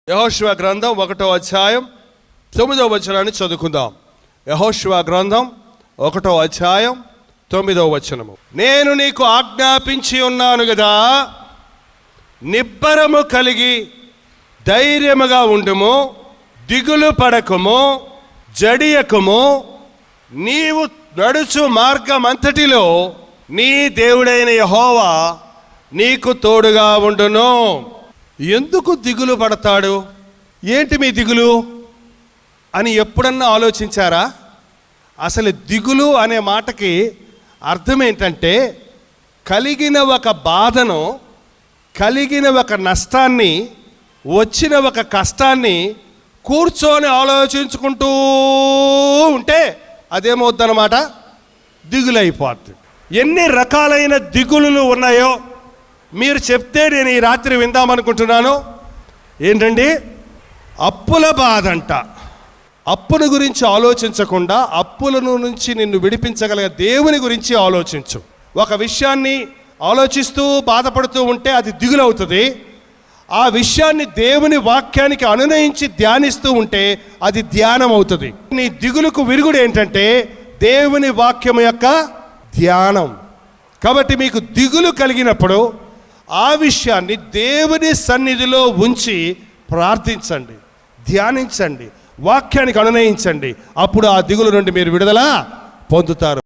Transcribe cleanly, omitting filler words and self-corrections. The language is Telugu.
యెహోషువ గ్రంథం 1వ అధ్యాయం 9వ వచనాన్ని చదువుకుందాం. యెహోషువ గ్రంథం 1వ అధ్యాయం 9వ వచనము. నేను నీకు ఆజ్ఞాపించి ఉన్నాను కదా, నిబ్బరము కలిగి ధైర్యముగా ఉండుము, దిగులు పడకము, జడియకము. నీవు నడుచు మార్గమంతటిలో నీ దేవుడైన యెహోవా నీకు తోడుగా ఉండును. ఎందుకు దిగులు పడతాడు? ఏంటి మీ దిగులు అని ఎప్పుడన్నా ఆలోచించారా? అసలు దిగులు అనే మాటకి అర్థం ఏంటంటే, కలిగిన ఒక బాధను, కలిగిన ఒక నష్టాన్ని, వచ్చిన ఒక కష్టాన్ని కూర్చొని ఆలోచించుకుంటూ ఉంటే అదేమవుద్దన్నమాట, దిగులు అయిపోద్ది. ఎన్ని రకాలైన దిగులు ఉన్నాయో మీరు చెప్తే నేను ఈ రాత్రి విందామనుకుంటున్నాను. ఏంటండి? అప్పుల బాధ అంట. అప్పుల గురించి ఆలోచించకుండా అప్పులను నుంచి నిన్ను విడిపించగలిగే దేవుని గురించి ఆలోచించు. ఒక విషయాన్ని ఆలోచిస్తూ బాధపడుతూ ఉంటే అది దిగులవుతుంది. ఆ విషయాన్ని దేవుని వాక్యానికి అనునయించి ధ్యానిస్తూ ఉంటే అది ధ్యానం అవుతుంది. నీ దిగులుకు విరుగుడు ఏంటంటే దేవుని వాక్యం యొక్క ధ్యానం. కాబట్టి మీకు దిగులు కలిగినప్పుడు ఆ విషయాన్ని దేవుని సన్నిధిలో ఉంచి ప్రార్థించండి, ధ్యానించండి, వాక్యానికి అనునయించండి. అప్పుడు ఆ దిగులు నుండి మీరు విడుదల పొందుతారు.